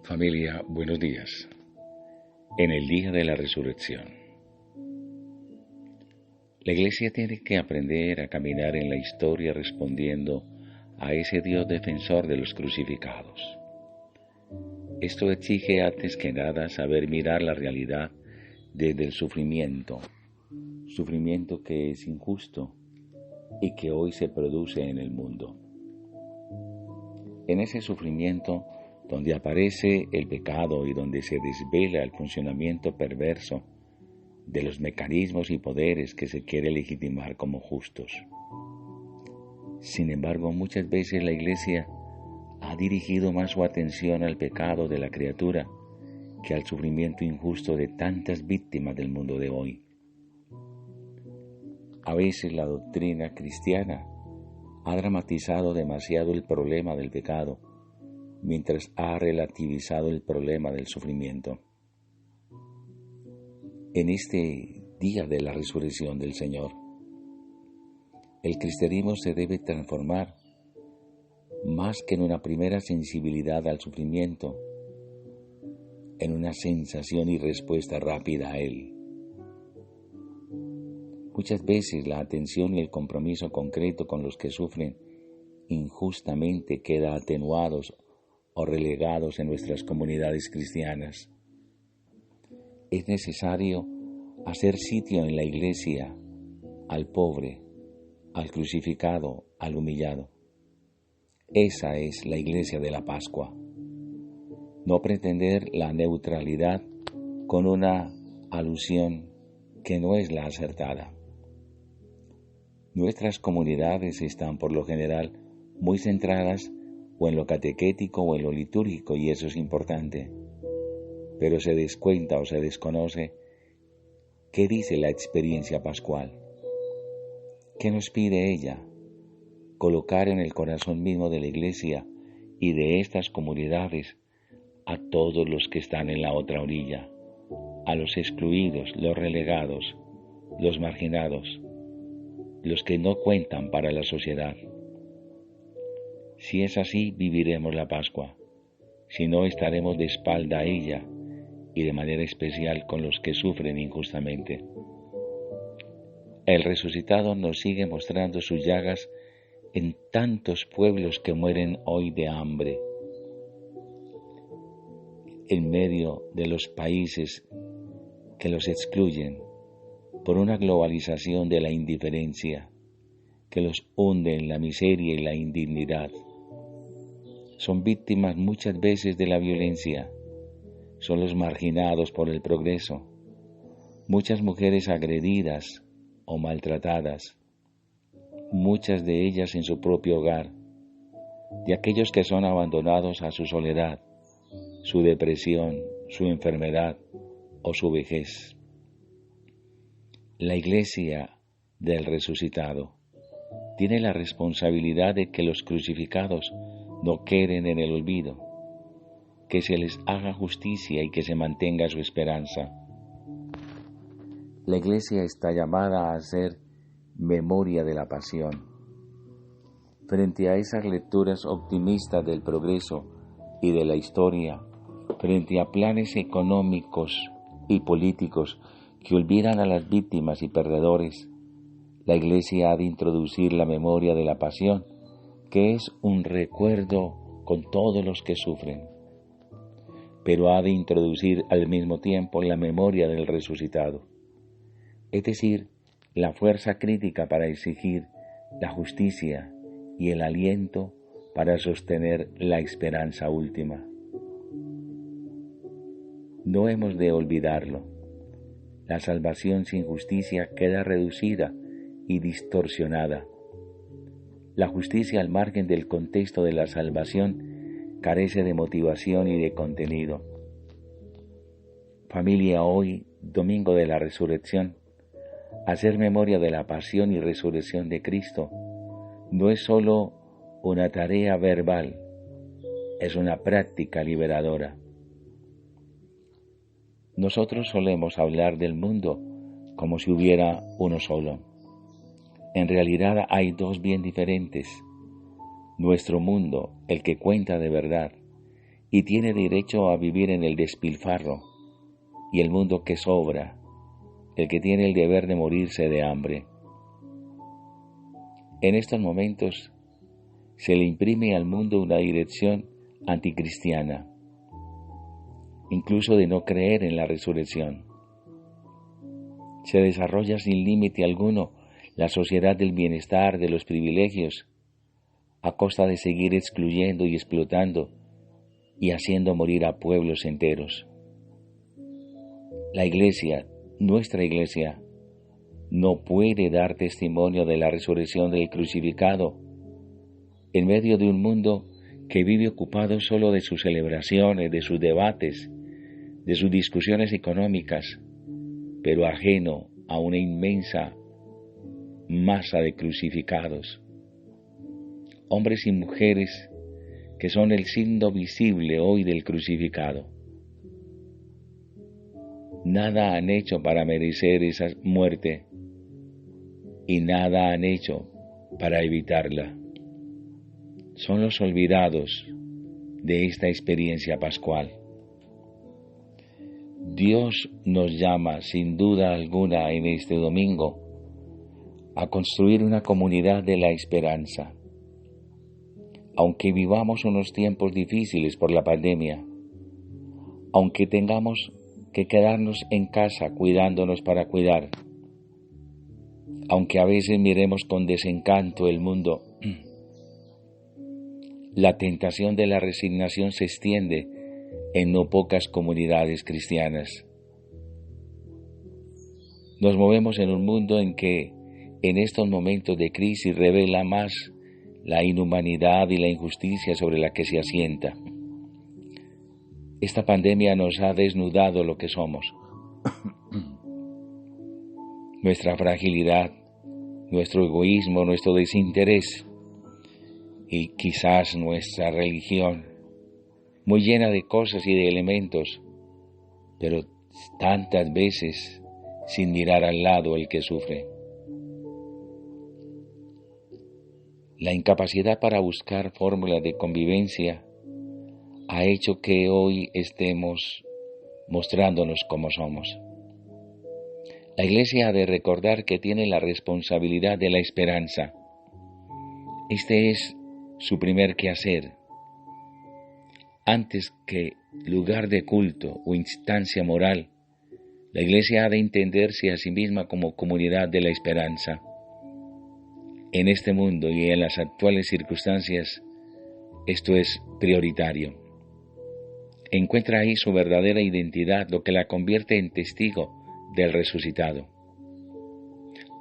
Familia, buenos días. En el día de la resurrección, la Iglesia tiene que aprender a caminar en la historia respondiendo a ese Dios defensor de los crucificados. Esto exige antes que nada saber mirar la realidad desde el sufrimiento que es injusto y que hoy se produce en el mundo. En ese sufrimiento donde aparece el pecado y donde se desvela el funcionamiento perverso de los mecanismos y poderes que se quiere legitimar como justos. Sin embargo, muchas veces la Iglesia ha dirigido más su atención al pecado de la criatura que al sufrimiento injusto de tantas víctimas del mundo de hoy. A veces la doctrina cristiana ha dramatizado demasiado el problema del pecado, mientras ha relativizado el problema del sufrimiento. En este día de la resurrección del Señor, el cristianismo se debe transformar más que en una primera sensibilidad al sufrimiento, en una sensación y respuesta rápida a él. Muchas veces la atención y el compromiso concreto con los que sufren injustamente queda atenuados o relegados en nuestras comunidades cristianas. Es necesario hacer sitio en la Iglesia al pobre, al crucificado, al humillado. Esa es la Iglesia de la Pascua. No pretender la neutralidad con una alusión que no es la acertada. Nuestras comunidades están por lo general muy centradas o en lo catequético o en lo litúrgico, y eso es importante. Pero se descuenta o se desconoce qué dice la experiencia pascual. ¿Qué nos pide ella? Colocar en el corazón mismo de la Iglesia y de estas comunidades a todos los que están en la otra orilla, a los excluidos, los relegados, los marginados, los que no cuentan para la sociedad. Si es así, viviremos la Pascua. Si no, estaremos de espalda a ella y de manera especial con los que sufren injustamente. El resucitado nos sigue mostrando sus llagas en tantos pueblos que mueren hoy de hambre, en medio de los países que los excluyen por una globalización de la indiferencia que los hunde en la miseria y la indignidad. Son víctimas muchas veces de la violencia, son los marginados por el progreso, muchas mujeres agredidas o maltratadas, muchas de ellas en su propio hogar, de aquellos que son abandonados a su soledad, su depresión, su enfermedad o su vejez. La Iglesia del resucitado tiene la responsabilidad de que los crucificados no queden en el olvido, que se les haga justicia y que se mantenga su esperanza. La Iglesia está llamada a hacer memoria de la pasión. Frente a esas lecturas optimistas del progreso y de la historia, frente a planes económicos y políticos que olvidan a las víctimas y perdedores, la Iglesia ha de introducir la memoria de la pasión, que es un recuerdo con todos los que sufren, pero ha de introducir al mismo tiempo la memoria del resucitado, es decir, la fuerza crítica para exigir la justicia y el aliento para sostener la esperanza última. No hemos de olvidarlo. La salvación sin justicia queda reducida y distorsionada. La justicia al margen del contexto de la salvación carece de motivación y de contenido. Familia, hoy, domingo de la resurrección, hacer memoria de la pasión y resurrección de Cristo no es solo una tarea verbal, es una práctica liberadora. Nosotros solemos hablar del mundo como si hubiera uno solo. En realidad hay dos bien diferentes. Nuestro mundo, el que cuenta de verdad, y tiene derecho a vivir en el despilfarro y el mundo que sobra, el que tiene el deber de morirse de hambre. En estos momentos se le imprime al mundo una dirección anticristiana, incluso de no creer en la resurrección. Se desarrolla sin límite alguno la sociedad del bienestar, de los privilegios, a costa de seguir excluyendo y explotando y haciendo morir a pueblos enteros. La Iglesia, nuestra Iglesia, no puede dar testimonio de la resurrección del crucificado en medio de un mundo que vive ocupado solo de sus celebraciones, de sus debates, de sus discusiones económicas, pero ajeno a una inmensa masa de crucificados, hombres y mujeres que son el signo visible hoy del crucificado. Nada han hecho para merecer esa muerte y nada han hecho para evitarla. Son los olvidados de esta experiencia pascual. Dios nos llama sin duda alguna en este domingo a construir una comunidad de la esperanza. Aunque vivamos unos tiempos difíciles por la pandemia, aunque tengamos que quedarnos en casa cuidándonos para cuidar, aunque a veces miremos con desencanto el mundo, la tentación de la resignación se extiende en no pocas comunidades cristianas. Nos movemos en un mundo en que en estos momentos de crisis revela más la inhumanidad y la injusticia sobre la que se asienta. Esta pandemia nos ha desnudado lo que somos. Nuestra fragilidad, nuestro egoísmo, nuestro desinterés y quizás nuestra religión, muy llena de cosas y de elementos, pero tantas veces sin mirar al lado el que sufre. La incapacidad para buscar fórmulas de convivencia ha hecho que hoy estemos mostrándonos como somos. La Iglesia ha de recordar que tiene la responsabilidad de la esperanza. Este es su primer quehacer. Antes que lugar de culto o instancia moral, la Iglesia ha de entenderse a sí misma como comunidad de la esperanza. En este mundo y en las actuales circunstancias, esto es prioritario. Encuentra ahí su verdadera identidad, lo que la convierte en testigo del resucitado.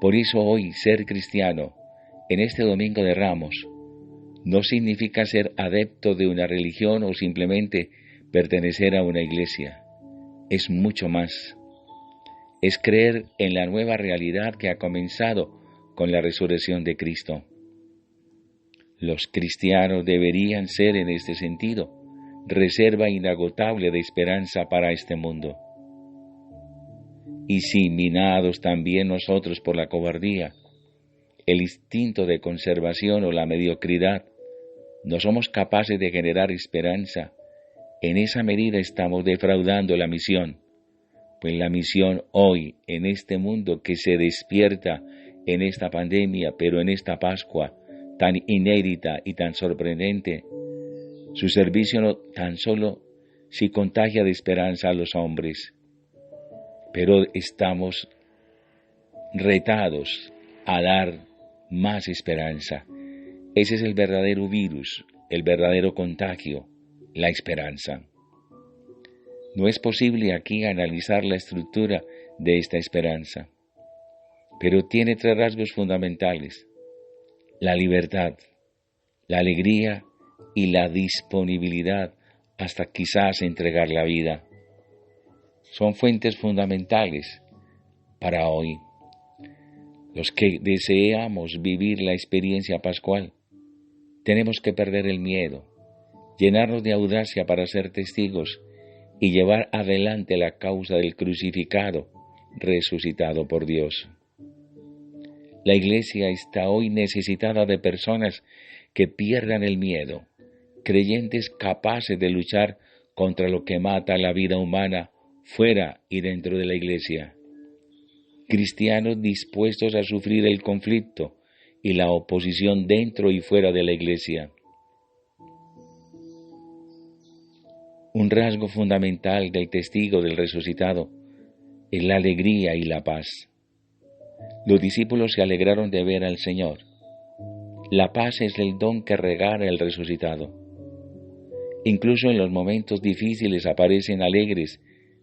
Por eso hoy ser cristiano, en este Domingo de Ramos, no significa ser adepto de una religión o simplemente pertenecer a una iglesia. Es mucho más. Es creer en la nueva realidad que ha comenzado con la resurrección de Cristo. Los cristianos deberían ser en este sentido reserva inagotable de esperanza para este mundo. Y si minados también nosotros por la cobardía, el instinto de conservación o la mediocridad, no somos capaces de generar esperanza, en esa medida estamos defraudando la misión, pues la misión hoy en este mundo que se despierta en esta pandemia, pero en esta Pascua tan inédita y tan sorprendente, su servicio no tan solo si contagia de esperanza a los hombres, pero estamos retados a dar más esperanza. Ese es el verdadero virus, el verdadero contagio, la esperanza. No es posible aquí analizar la estructura de esta esperanza, pero tiene tres rasgos fundamentales: la libertad, la alegría y la disponibilidad hasta quizás entregar la vida. Son fuentes fundamentales para hoy. Los que deseamos vivir la experiencia pascual, tenemos que perder el miedo, llenarnos de audacia para ser testigos y llevar adelante la causa del crucificado, resucitado por Dios. La Iglesia está hoy necesitada de personas que pierdan el miedo, creyentes capaces de luchar contra lo que mata la vida humana fuera y dentro de la Iglesia. Cristianos dispuestos a sufrir el conflicto y la oposición dentro y fuera de la Iglesia. Un rasgo fundamental del testigo del resucitado es la alegría y la paz. Los discípulos se alegraron de ver al Señor. La paz es el don que regala el resucitado. Incluso en los momentos difíciles aparecen alegres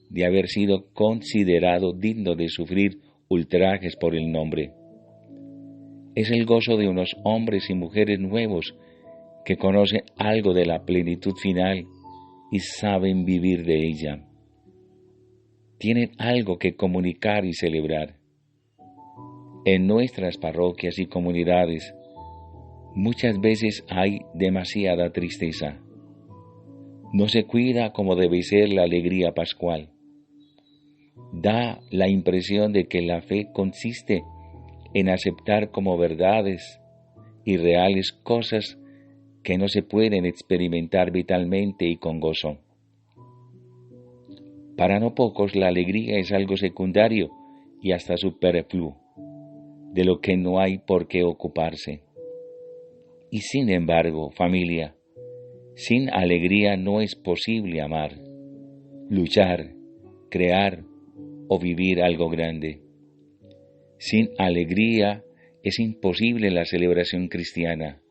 de haber sido considerado digno de sufrir ultrajes por el nombre. Es el gozo de unos hombres y mujeres nuevos que conocen algo de la plenitud final y saben vivir de ella. Tienen algo que comunicar y celebrar. En nuestras parroquias y comunidades, muchas veces hay demasiada tristeza. No se cuida como debe ser la alegría pascual. Da la impresión de que la fe consiste en aceptar como verdades y reales cosas que no se pueden experimentar vitalmente y con gozo. Para no pocos la alegría es algo secundario y hasta superfluo, de lo que no hay por qué ocuparse. Y sin embargo, familia, sin alegría no es posible amar, luchar, crear o vivir algo grande. Sin alegría es imposible la celebración cristiana.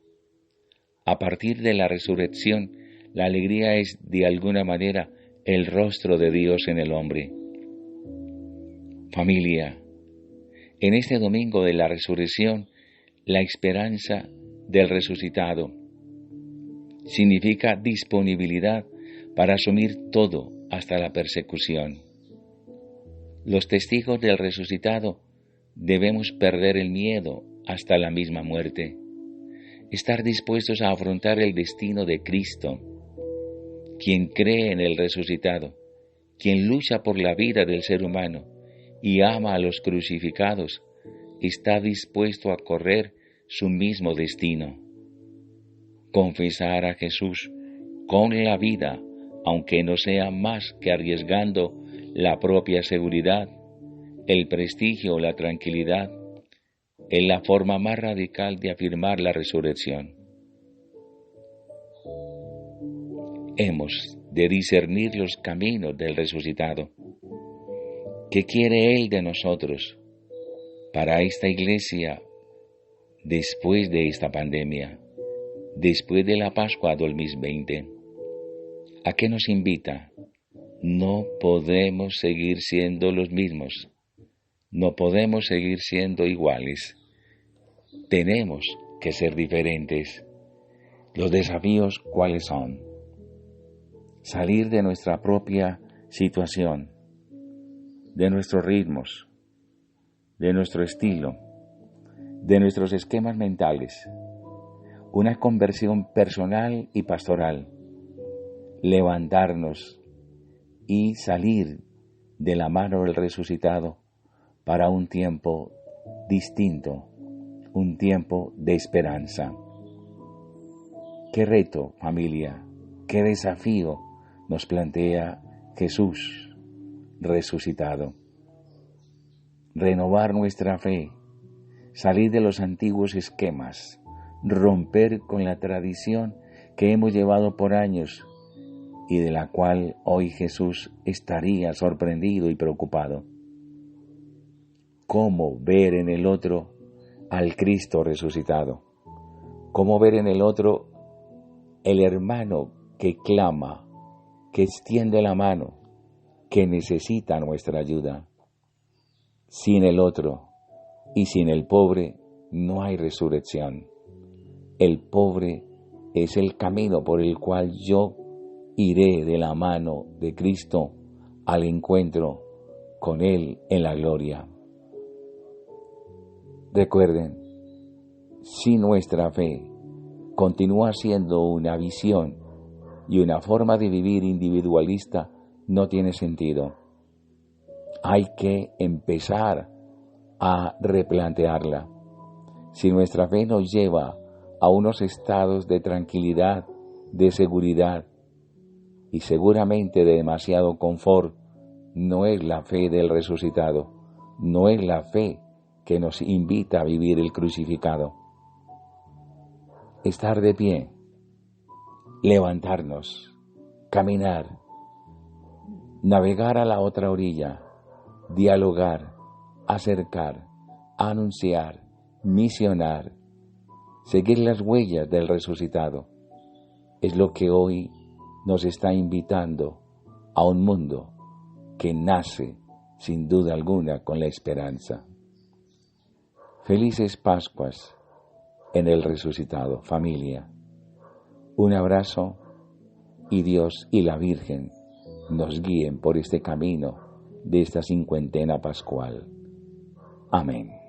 A partir de la resurrección, la alegría es de alguna manera el rostro de Dios en el hombre. Familia, en este domingo de la resurrección, la esperanza del resucitado significa disponibilidad para asumir todo hasta la persecución. Los testigos del resucitado debemos perder el miedo hasta la misma muerte, estar dispuestos a afrontar el destino de Cristo. Quien cree en el resucitado, quien lucha por la vida del ser humano y ama a los crucificados, está dispuesto a correr su mismo destino. Confesar a Jesús con la vida, aunque no sea más que arriesgando la propia seguridad, el prestigio o la tranquilidad, es la forma más radical de afirmar la resurrección. Hemos de discernir los caminos del resucitado. ¿Qué quiere Él de nosotros para esta iglesia después de esta pandemia, después de la Pascua 2020? ¿A qué nos invita? No podemos seguir siendo los mismos. No podemos seguir siendo iguales. Tenemos que ser diferentes. Los desafíos, ¿cuáles son? Salir de nuestra propia situación, de nuestros ritmos, de nuestro estilo, de nuestros esquemas mentales. Una conversión personal y pastoral. Levantarnos y salir de la mano del resucitado para un tiempo distinto, un tiempo de esperanza. ¿Qué reto, familia? ¿Qué desafío nos plantea Jesús resucitado? Renovar nuestra fe, salir de los antiguos esquemas, romper con la tradición que hemos llevado por años y de la cual hoy Jesús estaría sorprendido y preocupado. ¿Cómo ver en el otro al Cristo resucitado? ¿Cómo ver en el otro el hermano que clama, que extiende la mano, que necesita nuestra ayuda? Sin el otro y sin el pobre no hay resurrección. El pobre es el camino por el cual yo iré de la mano de Cristo al encuentro con Él en la gloria. Recuerden, si nuestra fe continúa siendo una visión y una forma de vivir individualista, no tiene sentido. Hay que empezar a replantearla. Si nuestra fe nos lleva a unos estados de tranquilidad, de seguridad y seguramente de demasiado confort no es la fe del resucitado, no es la fe que nos invita a vivir el crucificado. Estar de pie, levantarnos, caminar, navegar a la otra orilla, dialogar, acercar, anunciar, misionar, seguir las huellas del resucitado, es lo que hoy nos está invitando a un mundo que nace, sin duda alguna, con la esperanza. Felices Pascuas en el resucitado, familia. Un abrazo y Dios y la Virgen nos guíen por este camino de esta cincuentena pascual. Amén.